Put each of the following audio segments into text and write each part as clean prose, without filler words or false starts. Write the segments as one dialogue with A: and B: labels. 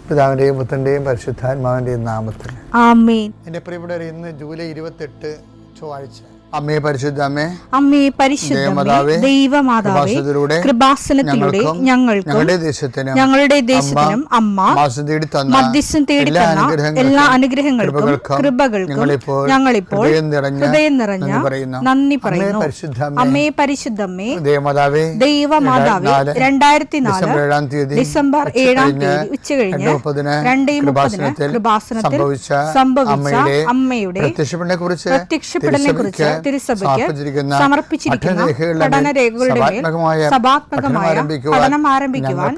A: പിതാവിൻ്റെയും പുത്രൻ്റെയും പരിശുദ്ധാത്മാവിൻ്റെയും നാമത്തിൽ
B: ആമേൻ.
A: എൻ്റെ പ്രിയപ്പെട്ടവരെ, ഇന്ന് ജൂലൈ 28 ചൊവ്വാഴ്ച. അമ്മേ പരിശുദ്ധ അമ്മേ,
B: അമ്മേ പരിശുദ്ധമേ, ദൈവമാതാവേ, കൃപാസനത്തിലൂടെ ഞങ്ങളുടെ ദേശത്തിനും അമ്മ മധ്യസ്ഥം തേടി തന്ന എല്ലാ അനുഗ്രഹങ്ങൾക്കും കൃപകൾക്കും ഞങ്ങളിപ്പോൾ ഹൃദയം നിറഞ്ഞ നന്ദി പറയുന്നു. അമ്മേ പരിശുദ്ധമേ, ദൈവമാതാവേ, 2004 ഡിസംബർ 7 ഉച്ചകഴിഞ്ഞ് 2:30 കൃപാസനത്തിൽ സംഭവിച്ച അമ്മയുടെ പ്രത്യക്ഷപ്പെടലിനെ കുറിച്ച് തിരുസഭയ്ക്ക് സമർപ്പിച്ചിരിക്കുന്ന പഠനരേഖകളുടെ മേൽ സഭാത്മകമായ പഠനം ആരംഭിക്കുവാൻ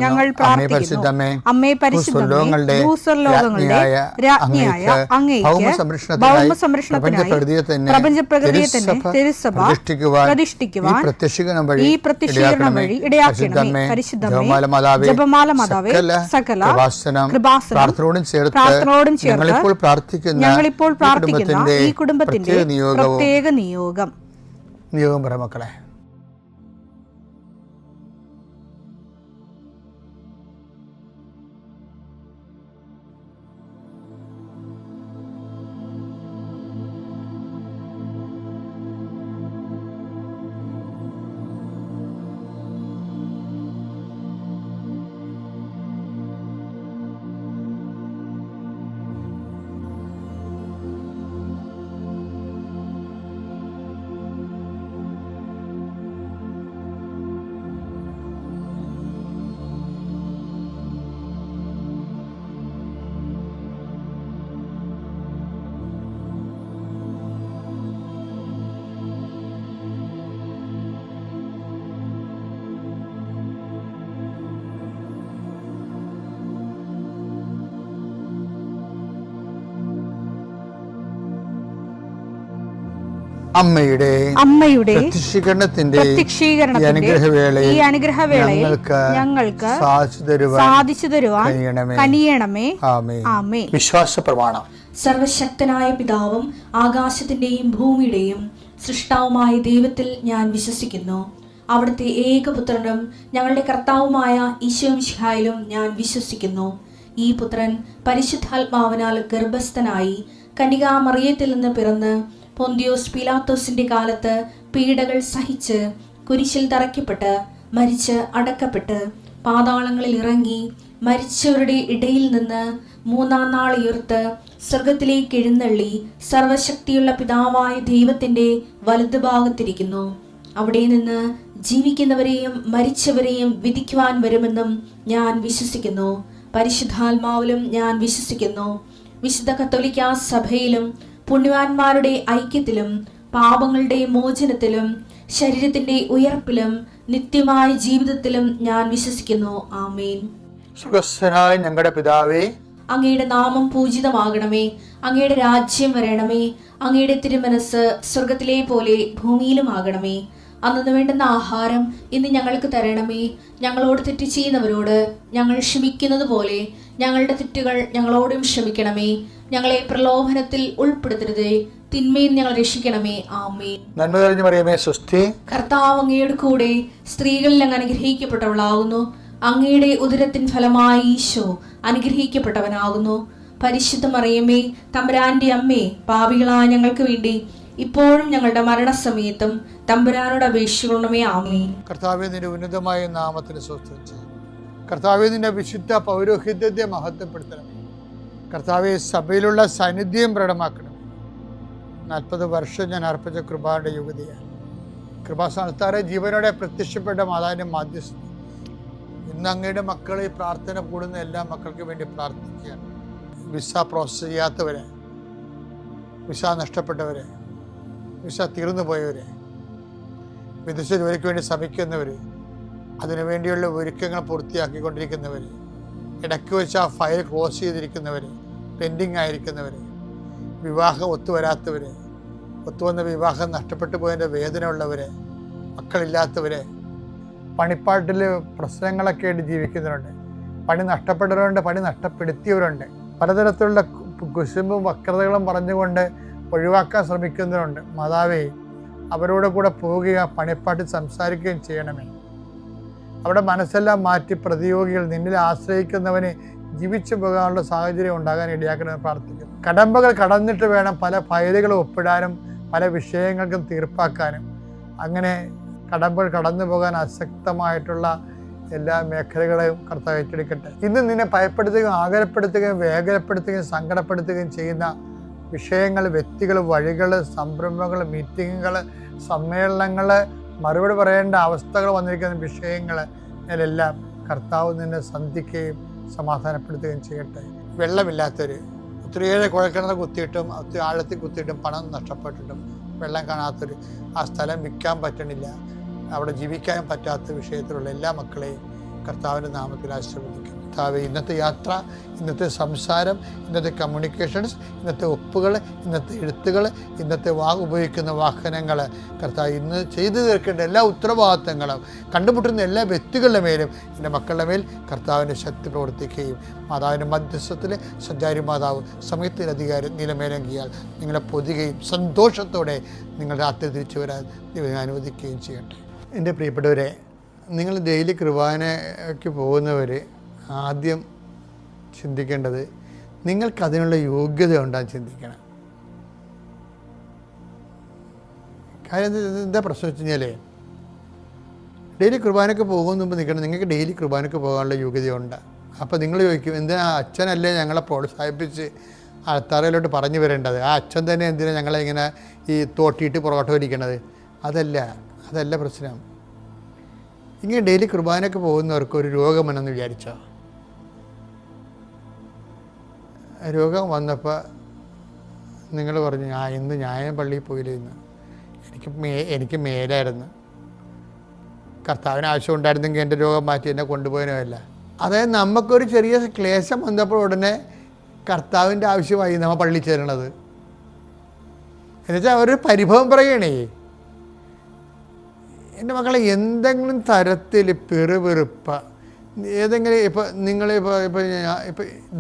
B: ഞങ്ങൾ പ്രാർത്ഥിക്കുന്നു. അമ്മേ പരിശുദ്ധമേ, ഭൂസ്വർലോകങ്ങളുടെ രാജ്ഞിയായ അങ്ങേയ്ക്ക് ഭൗമസംരക്ഷണത്തിനായി പ്രപഞ്ചപ്രകൃതിയെ തന്നെ തിരുസഭ പ്രതിഷ്ഠിക്കുവാൻ ഈ പ്രത്യക്ഷീകരണം വഴി ഇടയാക്കണമേ. പരിശുദ്ധമേ, ജപമാല മാതാവേ, സകല കൃപാസനം പ്രാർത്ഥനയോടും ചേർത്ത് ഞങ്ങളിപ്പോൾ പ്രാർത്ഥിക്കുന്ന ഈ കുടുംബത്തിന്റെ പ്രത്യേക നിയോഗം
A: പറ മക്കളെ. അമ്മയുടെ പ്രത്യക്ഷീകരണത്തിന്റെ ഈ അനുഗ്രഹവേളയിൽ ഞങ്ങൾക്ക് സാധിച്ചു തരുവാൻ കനിയണമേ. ആമേൻ. വിശ്വാസ പ്രമാണം.
C: സർവശക്തനായ പിതാവും ആകാശത്തിന്റെയും ഭൂമിയുടെയും സൃഷ്ടാവുമായ ദൈവത്തിൽ ഞാൻ വിശ്വസിക്കുന്നു. അവിടുത്തെ ഏകപുത്രനും ഞങ്ങളുടെ കർത്താവുമായ ഈശോ മിശിഹായിലും ഞാൻ വിശ്വസിക്കുന്നു. ഈ പുത്രൻ പരിശുദ്ധാത്മാവിനാൽ ഗർഭസ്ഥനായി കന്യകാമറിയത്തിൽ നിന്ന് പിറന്ന് പൊന്തിയോസ് പീലാത്തോസിന്റെ കാലത്ത് പീഡകൾ സഹിച്ച് കുരിശിൽ തറയ്ക്കപ്പെട്ട് മരിച്ച് അടക്കപ്പെട്ട് പാതാളങ്ങളിൽ ഇറങ്ങി മരിച്ചവരുടെ ഇടയിൽ നിന്ന് 3-ാം നാൾ ഉയർത്ത് സ്വർഗത്തിലേക്ക് എഴുന്നള്ളി സർവശക്തിയുള്ള പിതാവായ ദൈവത്തിന്റെ വലതുഭാഗത്തിരിക്കുന്നു. അവിടെ നിന്ന് ജീവിക്കുന്നവരെയും മരിച്ചവരെയും വിധിക്കുവാൻ വരുമെന്നും ഞാൻ വിശ്വസിക്കുന്നു. പരിശുദ്ധാത്മാവിലും ഞാൻ വിശ്വസിക്കുന്നു. വിശുദ്ധ കത്തോലിക്കാ സഭയിലും പുണ്യവാന്മാരുടെ ഐക്യത്തിലും പാപങ്ങളുടെ മോചനത്തിലും ശരീരത്തിന്റെ ഉയർപ്പിലും നിത്യമായ ജീവിതത്തിലും ഞാൻ വിശ്വസിക്കുന്നു. ആമേൻ.
A: സുഖസ്ഥനായ ഞങ്ങളുടെ പിതാവേ,
C: അങ്ങയുടെ നാമം പൂജിതമാകണമേ. അങ്ങയുടെ രാജ്യം വരണമേ. അങ്ങയുടെ തിരുമനസ് സ്വർഗത്തിലെ പോലെ ഭൂമിയിലും ആകണമേ. അന്നു വേണ്ടുന്ന ആഹാരം ഇന്ന് ഞങ്ങൾക്ക് തരണമേ. ഞങ്ങളോട് തെറ്റ് ചെയ്യുന്നവരോട് ഞങ്ങൾ ക്ഷമിക്കുന്നത് പോലെ ഞങ്ങളുടെ തെറ്റുകൾ ഞങ്ങളോടും ക്ഷമിക്കണമേ. ഞങ്ങളെ പ്രലോഭനത്തിൽ ഉൾപ്പെടുത്തരുതേ, തിന്മയിൽ ഞങ്ങൾ രക്ഷിക്കണമേ. ആമേൻ.
A: നന്മ നിറഞ്ഞ മറിയമേ, സ്വസ്തി.
C: കർത്താവ് അങ്ങയുടെ കൂടെ സ്ത്രീകളിൽ അങ്ങ് അനുഗ്രഹിക്കപ്പെട്ടവളാകുന്നു. അങ്ങയുടെ ഉദരത്തിൻ ഫലമായി ഈശോ അനുഗ്രഹിക്കപ്പെട്ടവനാകുന്നു. പരിശുദ്ധ മറിയമേ, തമ്പുരാന്റെ അമ്മേ, പാപികളായ ഞങ്ങൾക്ക് വേണ്ടി ഇപ്പോഴും ഞങ്ങളുടെ മരണസമയത്തും തമ്പുരാനോട് അപേക്ഷിക്കണമേ. ആമേൻ.
A: കർത്താവേ, നിന്റെ ഉന്നതമായ നാമത്തിന് സ്വസ്തിച്ച്. കർത്താവേ, നിന്റെ വിശുദ്ധ പൗരോഹിത്യത്തെ മഹത്വപ്പെടുത്തണമേ. കർത്താവെ, സഭയിലുള്ള സാന്നിധ്യം പ്രകടമാക്കണം. 40 വർഷം ഞാൻ അർപ്പിച്ച കൃപാന്റെ യുവതിയാണ്. കൃപാസ്ഥാനത്താറെ ജീവനോടെ പ്രത്യക്ഷപ്പെട്ട മാതാവിന്റെ മാധ്യസ്ഥം ഇന്ന് അങ്ങയുടെ മക്കളെ പ്രാർത്ഥന കൂടുന്ന എല്ലാ മക്കൾക്ക് വേണ്ടി പ്രാർത്ഥിക്കുകയാണ്. വിസ പ്രോസസ് ചെയ്യാത്തവരെ, വിസ നഷ്ടപ്പെട്ടവരെ, വിസ തീർന്നു പോയവരെ, വിദേശ ജോലിക്ക് വേണ്ടി ശ്രമിക്കുന്നവർ, അതിനുവേണ്ടിയുള്ള ഒരുക്കങ്ങൾ പൂർത്തിയാക്കിക്കൊണ്ടിരിക്കുന്നവർ, ഇടയ്ക്ക് വെച്ച് ആ ഫയൽ ക്ലോസ് ചെയ്തിരിക്കുന്നവർ, പെൻഡിങ് ആയിരിക്കുന്നവർ, വിവാഹം ഒത്തുവരാത്തവർ, ഒത്തുവന്ന വിവാഹം നഷ്ടപ്പെട്ടു പോയതിൻ്റെ വേദന ഉള്ളവർ, മക്കളില്ലാത്തവർ, പണിപ്പാട്ടിൽ പ്രശ്നങ്ങളൊക്കെ ആയിട്ട് ജീവിക്കുന്നവരുണ്ട്, പണി നഷ്ടപ്പെട്ടവരുണ്ട്, പണി നഷ്ടപ്പെടുത്തിയവരുണ്ട്, പലതരത്തിലുള്ള കുശുമ്പും വക്രതകളും പറഞ്ഞുകൊണ്ട് ഒഴിവാക്കാൻ ശ്രമിക്കുന്നവരുണ്ട്. മാതാവേ, അവരോട് കൂടെ പോവുകയും പണിപ്പാട്ടിൽ സംസാരിക്കുകയും ചെയ്യണമേ. അവിടെ മനസ്സെല്ലാം മാറ്റി പ്രതിയോഗികൾ, നിന്നിൽ ആശ്രയിക്കുന്നവന് ജീവിച്ചു പോകാനുള്ള സാഹചര്യം ഉണ്ടാകാൻ ഇടയാക്കണമെന്ന് പ്രാർത്ഥിക്കുന്നു. കടമ്പകൾ കടന്നിട്ട് വേണം പല ഫയലുകളും ഒപ്പിടാനും പല വിഷയങ്ങൾക്കും തീർപ്പാക്കാനും. അങ്ങനെ കടമ്പകൾ കടന്നു പോകാൻ അശക്തമായിട്ടുള്ള എല്ലാ മേഖലകളെയും കർത്താവ് ഏറ്റെടുക്കട്ടെ. ഇന്ന് നിന്നെ ഭയപ്പെടുത്തുകയും ആകുലപ്പെടുത്തുകയും വേഗപ്പെടുത്തുകയും സങ്കടപ്പെടുത്തുകയും ചെയ്യുന്ന വിഷയങ്ങൾ, വ്യക്തികൾ, വഴികൾ, സംരംഭങ്ങൾ, മീറ്റിങ്ങുകൾ, സമ്മേളനങ്ങൾ, മറുപടി പറയേണ്ട അവസ്ഥകൾ വന്നിരിക്കുന്ന വിഷയങ്ങൾ ഇതിലെല്ലാം കർത്താവ് നിന്നെ സന്ധിക്കുകയും സമാധാനപ്പെടുത്തുകയും ചെയ്യട്ടെ. വെള്ളമില്ലാത്തവർ ഒത്തിരിയേറെ കുഴൽക്കിണർ കുത്തിയിട്ടും ഒത്തിരി ആഴത്തിൽ കുത്തിയിട്ടും പണം നഷ്ടപ്പെട്ടിട്ടും വെള്ളം കാണാത്തൊരു, ആ സ്ഥലം വിൽക്കാൻ പറ്റണില്ല, അവിടെ ജീവിക്കാൻ പറ്റാത്ത വിഷയത്തിലുള്ള എല്ലാ മക്കളെയും കർത്താവിൻ്റെ നാമത്തിൽ ആശീർവദിക്കുന്നു. കർത്താവ് ഇന്നത്തെ യാത്ര, ഇന്നത്തെ സംസാരം, ഇന്നത്തെ കമ്മ്യൂണിക്കേഷൻസ്, ഇന്നത്തെ ഒപ്പുകൾ, ഇന്നത്തെ എഴുത്തുകൾ, ഇന്നത്തെ ഉപയോഗിക്കുന്ന വാഹനങ്ങൾ, കർത്താവ് ഇന്ന് ചെയ്തു തീർക്കേണ്ട എല്ലാ ഉത്തരവാദിത്തങ്ങളും കണ്ടുമുട്ടുന്ന എല്ലാ വ്യക്തികളുടെ മേലും എൻ്റെ മക്കളുടെ മേൽ കർത്താവിൻ്റെ ശക്തി പ്രവർത്തിക്കുകയും മാതാവിൻ്റെ മധ്യസ്ഥത്തിൽ സഞ്ചാരി മാതാവ് സമയത്തിൻ്റെ അധികാരം നിലമേലങ്കിയാൽ നിങ്ങളെ പൊതുകയും സന്തോഷത്തോടെ നിങ്ങൾ രാത്രി തിരിച്ചു വരാൻ ദൈവം അനുവദിക്കുകയും ചെയ്യട്ടെ. എൻ്റെ പ്രിയപ്പെട്ടവരെ, നിങ്ങൾ ഡെയിലി കുർബാനയ്ക്ക് പോകുന്നവർ ആദ്യം ചിന്തിക്കേണ്ടത് നിങ്ങൾക്കതിനുള്ള യോഗ്യത ഉണ്ടാകും ചിന്തിക്കണം. കാര്യം എന്താ പ്രശ്നം വെച്ച് കഴിഞ്ഞാൽ, ഡെയിലി കുർബാനയ്ക്ക് പോകുന്ന മുമ്പ് നിൽക്കണം, നിങ്ങൾക്ക് ഡെയിലി കുർബാനയ്ക്ക് പോകാനുള്ള യോഗ്യതയുണ്ട്. അപ്പോൾ നിങ്ങൾ ചോദിക്കും, എന്തിനാ അച്ഛനല്ലേ ഞങ്ങളെ പ്രോത്സാഹിപ്പിച്ച് ആൾത്താറയിലോട്ട് പറഞ്ഞു വരേണ്ടത്, ആ അച്ഛൻ തന്നെ എന്തിനാ ഞങ്ങളെ ഇങ്ങനെ ഈ തോട്ടിയിട്ട് പുറകോട്ട് വലിക്കണത്? അതല്ല പ്രശ്നം. ഇങ്ങനെ ഡെയിലി കുർബാനയ്ക്ക് പോകുന്നവർക്ക് ഒരു രോഗമെന്ന് വിചാരിച്ചോ, രോഗം വന്നപ്പോൾ നിങ്ങൾ പറഞ്ഞു, ഇന്ന് ഞാൻ പള്ളിയിൽ പോയില്ല, ഇന്ന് എനിക്ക് മേലായിരുന്നു, കർത്താവിന് ആവശ്യം ഉണ്ടായിരുന്നെങ്കിൽ എൻ്റെ രോഗം മാറ്റി എന്നെ കൊണ്ടുപോയനല്ല. അതായത് നമുക്കൊരു ചെറിയ ക്ലേശം വന്നപ്പോൾ ഉടനെ കർത്താവിൻ്റെ ആവശ്യമായി നമ്മൾ പള്ളിയിൽ ചേരണത്. എന്നുവെച്ചാൽ അവരൊരു പരിഭവം പറയണേ. എൻ്റെ മക്കളെ, എന്തെങ്കിലും തരത്തിൽ പെറുപെറുപ്പ, ഏതെങ്കിലും ഇപ്പം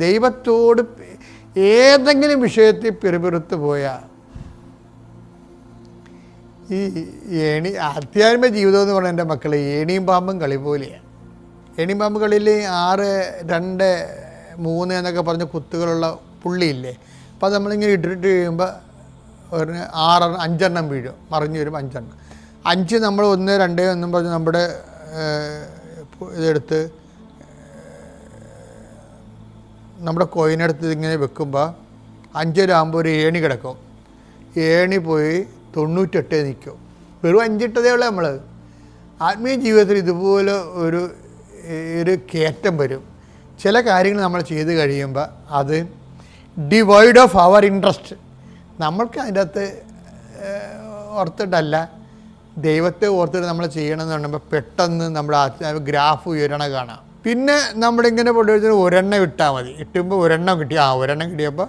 A: ദൈവത്തോട് ഏതെങ്കിലും വിഷയത്തിൽ പെറുപെറുത്ത് പോയാൽ ഈ ആധ്യാത്മിക ജീവിതം എന്ന് പറഞ്ഞാൽ എൻ്റെ മക്കളെ ഏണിയും പാമ്പും കളി പോലെയാണ്. ഏണിയും പാമ്പ് കളിയിൽ 6, 2, 3 എന്നൊക്കെ പറഞ്ഞ് കുത്തുകളുള്ള പുള്ളിയില്ലേ. അപ്പോൾ നമ്മളിങ്ങനെ ഇട്ടിട്ട് കഴിയുമ്പോൾ ഒരു 5 വീഴും, മറിഞ്ഞു വരും 5. 5 നമ്മൾ 1, 2 എന്നും പറഞ്ഞ് നമ്മുടെ ഇതെടുത്ത് നമ്മുടെ കോയിനെടുത്ത് ഇങ്ങനെ വെക്കുമ്പോൾ 5 ആകുമ്പോൾ ഒരു ഏണി കിടക്കും. ഏണി പോയി 98 നിൽക്കും. വെറും 5 ഇട്ടതേ ഉള്ളൂ. നമ്മൾ ആത്മീയ ജീവിതത്തിൽ ഇതുപോലെ ഒരു കയറ്റം വരും. ചില കാര്യങ്ങൾ നമ്മൾ ചെയ്ത് കഴിയുമ്പോൾ അത് ഡിവൈഡ് ഓഫ് അവർ ഇൻട്രസ്റ്റ്, നമ്മൾക്ക് അതിൻ്റെ അകത്ത് ഓർത്തിട്ടല്ല, ദൈവത്തെ ഓർത്തിട്ട് നമ്മൾ ചെയ്യണമെന്ന് പറയുമ്പോൾ പെട്ടെന്ന് നമ്മുടെ ഗ്രാഫ് ഉയരണ കാണാം. പിന്നെ നമ്മളിങ്ങനെ പൊള്ളിവെച്ചാൽ ഒരെണ്ണം ഇട്ടാൽ മതി. ഇട്ടുമ്പോൾ ഒരെണ്ണം കിട്ടി, ഒരെണ്ണം കിട്ടിയപ്പോൾ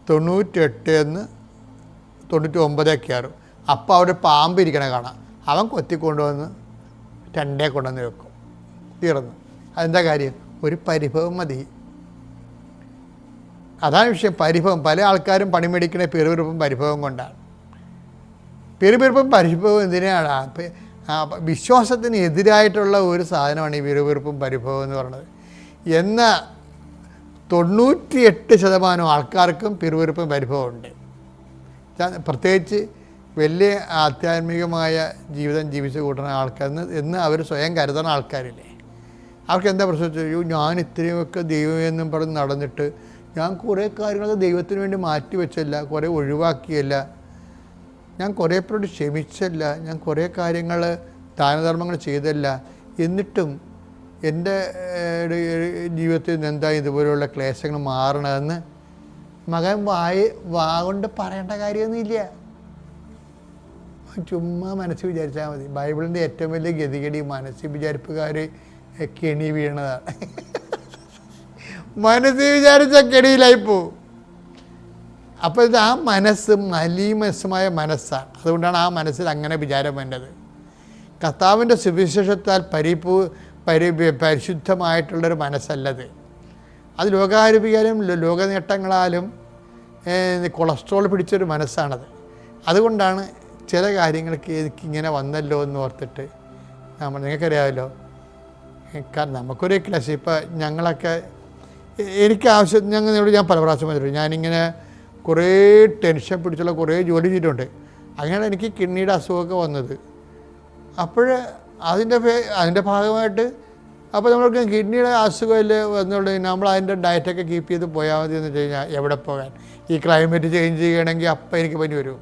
A: 98 99 കയറും. അപ്പോൾ അവിടെ പാമ്പ് ഇരിക്കണ കാണാം. അവൻ കൊത്തിക്കൊണ്ടുവന്ന് 2 കൊണ്ടുവന്ന് വെക്കും. തീർന്നു. അതെന്താ കാര്യം? ഒരു പരിഭവം മതി. അതാണ് വിഷയം, പരിഭവം. പല ആൾക്കാരും പണിമേടിക്കണ പെരുപെറുപ്പും പരിഭവം കൊണ്ടാണ്. പെരുപെറുപ്പും പരിഭവം എന്തിനാണ്? വിശ്വാസത്തിന് എതിരായിട്ടുള്ള ഒരു സാധനമാണ് ഈ പെരുപെറുപ്പും പരിഭവം എന്ന് പറയുന്നത്. എന്നാൽ 98% ആൾക്കാർക്കും പെരുപെറുപ്പും പരിഭവമുണ്ട്. പ്രത്യേകിച്ച് വലിയ ആധ്യാത്മികമായ ജീവിതം ജീവിച്ച് കൂട്ടുന്ന ആൾക്കാർ എന്ന് അവർ സ്വയം കരുതുന്ന ആൾക്കാരില്ലേ, അവർക്ക് എന്താ പ്രശ്നം വെച്ചാൽ, ഞാൻ ഇത്രയുമൊക്കെ ദൈവമെന്നും പറഞ്ഞ് നടന്നിട്ട് ഞാൻ കുറേ കാര്യങ്ങളൊക്കെ ദൈവത്തിന് വേണ്ടി മാറ്റി വെച്ചല്ല, കുറേ ഒഴിവാക്കിയല്ല, ഞാൻ കുറേ പേരോട് ക്ഷമിച്ചല്ല, ഞാൻ കുറേ കാര്യങ്ങൾ ദാനധർമ്മങ്ങൾ ചെയ്തല്ല, എന്നിട്ടും എൻ്റെ ജീവിതത്തിൽ നിന്ന് എന്താ ഇതുപോലെയുള്ള ക്ലേശങ്ങൾ മാറണമെന്ന് മകൻ കൊണ്ട് പറയേണ്ട കാര്യമൊന്നുമില്ല. ചുമ്മാ മനസ്സ് വിചാരിച്ചാൽ മതി. ബൈബിളിൻ്റെ ഏറ്റവും വലിയ ഗതികേട് മനസ്സ് വിചാരിപ്പുകാർ കെണി വീണതാണ്. മനസ്സ് വിചാരിച്ച കെണിയിലായി പോവും. അപ്പോൾ ഇത് ആ മനസ്സ് മലീമസമായ മനസ്സാണ്. അതുകൊണ്ടാണ് ആ മനസ്സിൽ അങ്ങനെ വിചാരം വേണ്ടത്. കർത്താവിൻ്റെ സുവിശേഷത്താൽ പരിശുദ്ധമായിട്ടുള്ളൊരു മനസ്സല്ലത്. അത് ലോകാരൂപിക്കാലും ലോക നേട്ടങ്ങളാലും കൊളസ്ട്രോൾ പിടിച്ചൊരു മനസ്സാണത്. അതുകൊണ്ടാണ് ചില കാര്യങ്ങൾക്ക് എനിക്കിങ്ങനെ വന്നല്ലോ എന്ന് ഓർത്തിട്ട് നിങ്ങൾക്കറിയാമല്ലോ, നമുക്കൊരു ക്ലാസ്, ഇപ്പോൾ ഞങ്ങളൊക്കെ എനിക്ക് ആവശ്യം ഞങ്ങളോട് ഞാൻ പല പ്രാവശ്യം പറഞ്ഞിട്ടുണ്ട്, ഞാനിങ്ങനെ കുറേ ടെൻഷൻ പിടിച്ചുള്ള കുറേ ജോലി ചെയ്തിട്ടുണ്ട്. അങ്ങനെ എനിക്ക് കിഡ്നിയുടെ അസുഖമൊക്കെ വന്നത്. അപ്പോൾ അതിൻ്റെ ഭാഗമായിട്ട് അപ്പോൾ നമ്മൾക്ക് കിഡ്നിയുടെ അസുഖമല്ലേ വന്നുകൊണ്ട് നമ്മൾ അതിൻ്റെ ഡയറ്റൊക്കെ കീപ്പ് ചെയ്ത് പോയാൽ മതി എന്ന് വെച്ച് കഴിഞ്ഞാൽ എവിടെ പോകാൻ? ഈ ക്ലൈമറ്റ് ചേഞ്ച് ചെയ്യണമെങ്കിൽ അപ്പം എനിക്ക് പനി വരും.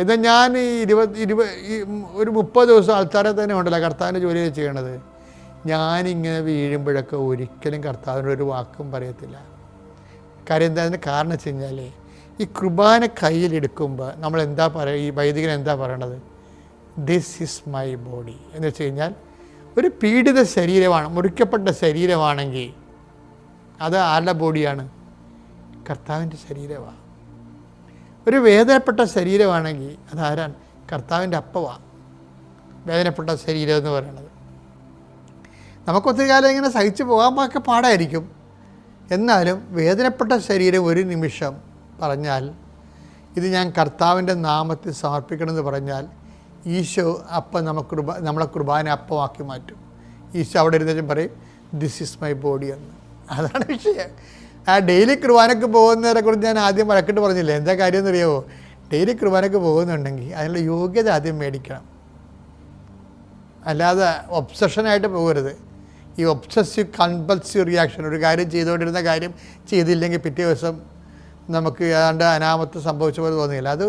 A: എന്നാൽ ഞാൻ ഒരു 30 ദിവസം ആൾക്കാരെ തന്നെ ഉണ്ടല്ലോ കർത്താവിൻ്റെ ജോലി ചെയ്യണത്. ഞാനിങ്ങനെ വീഴുമ്പോഴൊക്കെ ഒരിക്കലും കർത്താവിനൊരു വാക്കും പറയത്തില്ല. കാര്യം എന്താ? അതിന് കാരണം വെച്ച് കഴിഞ്ഞാൽ ഈ കുർബാന കയ്യിലെടുക്കുമ്പോൾ നമ്മൾ എന്താ പറയുക, ഈ വൈദികൻ എന്താ പറയണത്? ദിസ് ഈസ് മൈ ബോഡി എന്ന് വെച്ച് കഴിഞ്ഞാൽ ഒരു പീഡിത ശരീരമാണ്, മുറിക്കപ്പെട്ട ശരീരമാണെങ്കിൽ അത് ആരുടെ ബോഡിയാണ്? കർത്താവിൻ്റെ ശരീരമാണ്. ഒരു വേദനപ്പെട്ട ശരീരമാണെങ്കിൽ അതാരാണ്? കർത്താവിൻ്റെ അപ്പമാണ് വേദനപ്പെട്ട ശരീരം എന്ന് പറയുന്നത്. നമുക്കൊത്തിരി കാലം ഇങ്ങനെ സഹിച്ചു പോകാൻ പാടായിരിക്കും. എന്നാലും വേദനപ്പെട്ട ശരീരം ഒരു നിമിഷം പറഞ്ഞാൽ ഇത് ഞാൻ കർത്താവിൻ്റെ നാമത്തിൽ സമർപ്പിക്കണമെന്ന് പറഞ്ഞാൽ ഈശോ അപ്പം നമ്മളെ കുർബാന അപ്പമാക്കി മാറ്റും. ഈശോ അവിടെ ഇരുന്നിട്ടും പറയും ദിസ് ഈസ് മൈ ബോഡി എന്ന്. അതാണ് വിഷയം. ആ ഡെയിലി കുർബാനയ്ക്ക് പോകുന്നവരെ കുറിച്ച് ഞാൻ ആദ്യം വഴക്കിട്ട് പറഞ്ഞില്ലേ. എന്താ കാര്യം എന്നറിയാമോ? ഡെയിലി കുർബാനയ്ക്ക് പോകുന്നുണ്ടെങ്കിൽ അതിനുള്ള യോഗ്യത ആദ്യം മേടിക്കണം. അല്ലാതെ ഒബ്സഷനായിട്ട് പോകരുത്. ഈ ഒബ്സസീവ് കമ്പൾസീവ് റിയാക്ഷൻ, ഒരു കാര്യം ചെയ്തുകൊണ്ടിരുന്ന കാര്യം ചെയ്തില്ലെങ്കിൽ പിറ്റേ ദിവസം നമുക്ക് ഏതാണ്ട് അനാമത്ത് സംഭവിച്ച പോലെ തോന്നിയില്ല. അത്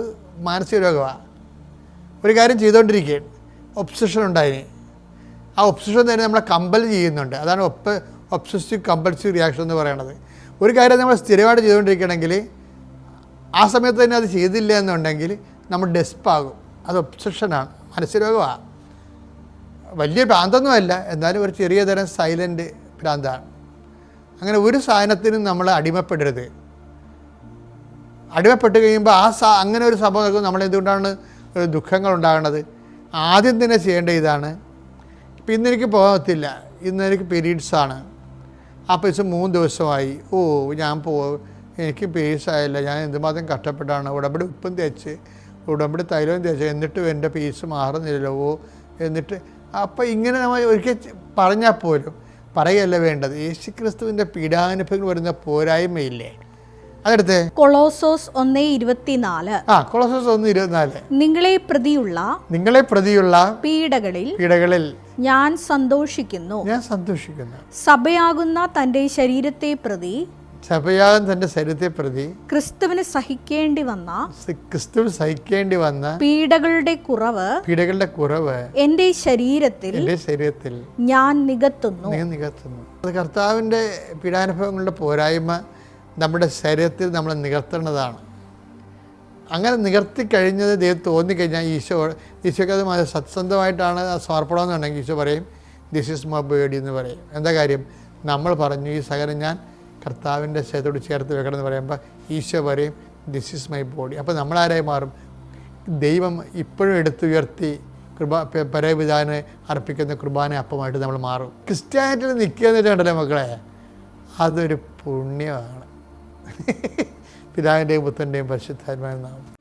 A: മാനസിക രോഗമാണ്. ഒരു കാര്യം ചെയ്തുകൊണ്ടിരിക്കുകയാണ്, ഒബ്സഷൻ ഉണ്ടായിന്, ആ ഒബ്സഷൻ തന്നെ നമ്മളെ കമ്പൽ ചെയ്യുന്നുണ്ട്. അതാണ് ഒബ്സസീവ് കമ്പൾസീവ് റിയാക്ഷൻ എന്ന് പറയുന്നത്. ഒരു കാര്യം നമ്മൾ സ്ഥിരമായിട്ട് ചെയ്തുകൊണ്ടിരിക്കണമെങ്കിൽ ആ സമയത്ത് തന്നെ അത് ചെയ്തില്ല എന്നുണ്ടെങ്കിൽ നമ്മൾ ഡെസ്പാകും. അത് ഒബ്സഷനാണ്, മാനസിക രോഗമാണ്. വലിയ ഭ്രാന്തൊന്നുമല്ല, എന്നാലും ഒരു ചെറിയ തരം സൈലൻ്റ് ഭ്രാന്താണ്. അങ്ങനെ ഒരു സാധനത്തിനും നമ്മൾ അടിമപ്പെടരുത്. അടിമപ്പെട്ട് കഴിയുമ്പോൾ അങ്ങനെ ഒരു സംഭവം നടക്കുമ്പോൾ നമ്മൾ എന്തുകൊണ്ടാണ് ദുഃഖങ്ങൾ ഉണ്ടാകുന്നത്? ആദ്യം തന്നെ ചെയ്യേണ്ട ഇതാണ്. ഇപ്പം ഇന്നെനിക്ക് പോകത്തില്ല, ഇന്നെനിക്ക് പീരീഡ്സാണ്, അപ്പോൾ ഇത് 3 ദിവസമായി, ഞാൻ എനിക്ക് പീരീഡ്സ് ആയില്ല, ഞാൻ എന്തുമാത്രം കഷ്ടപ്പെട്ടാണ്, ഉടമ്പടി ഉപ്പും തേച്ച് ഉടമ്പടി തൈലവും തേച്ച്, എന്നിട്ടും എൻ്റെ പീസ് മാറുന്നില്ലല്ലോ. എന്നിട്ട് അപ്പോൾ ഇങ്ങനെ നമ്മൾ ഒരിക്കൽ പറഞ്ഞാൽ പോലും പറയുകയല്ല വേണ്ടത്. യേശുക്രിസ്തുവിൻ്റെ പീഡാനുഭവങ്ങൾ വരുന്ന പോരായ്മയില്ലേ അതെടുത്ത്
B: കൊളോസോസ് 1:24.
A: കൊളോസോസ് 1:24.
B: നിങ്ങളെ പ്രതിയുള്ള പീഡകളിൽ ഞാൻ സന്തോഷിക്കുന്നു. സഭയാകുന്ന തന്റെ ശരീരത്തെ പ്രതി ക്രിസ്തുവിന് സഹിക്കേണ്ടി വന്ന പീഡകളുടെ കുറവ് എന്റെ ശരീരത്തിൽ ഞാൻ നികത്തുന്നു.
A: കർത്താവിൻ്റെ പീഡാനുഭവങ്ങളുടെ പോരായ്മ നമ്മുടെ ശരീരത്തിൽ നമ്മൾ നികത്തേണ്ടതാണ്. അങ്ങനെ നികത്തി കഴിഞ്ഞത് ദൈവം തോന്നിക്കഴിഞ്ഞാൽ ഈശോയ്ക്ക് അത് സത്യസന്ധമായിട്ടാണ് സമർപ്പണമെന്നുണ്ടെങ്കിൽ ഈശോ പറയും ദിസ് ഈസ് മൈ ബോഡി എന്ന് പറയും. എന്താ കാര്യം? നമ്മൾ പറഞ്ഞു ഈ സകലം ഞാൻ കർത്താവിൻ്റെ ശരീരത്തോട് ചേർത്ത് വെക്കണം എന്ന് പറയുമ്പോൾ ഈശോ പറയും ദിസ് ഈസ് മൈ ബോഡി. അപ്പോൾ നമ്മളാരായി മാറും? ദൈവം ഇപ്പോഴും എടുത്തുയർത്തി പരപിതാവിന് അർപ്പിക്കുന്ന കുർബാന അപ്പമായിട്ട് നമ്മൾ മാറും. ക്രിസ്ത്യാനിറ്റിയിൽ നിൽക്കുക എന്ന് വെച്ചിട്ടുണ്ടല്ലോ മക്കളെ, അതൊരു പുണ്യമാണ്. പിതാവിൻ്റെയും പുത്രൻ്റെയും പരിശുദ്ധാത്മാവിന്റെ നാമത്തിൽ.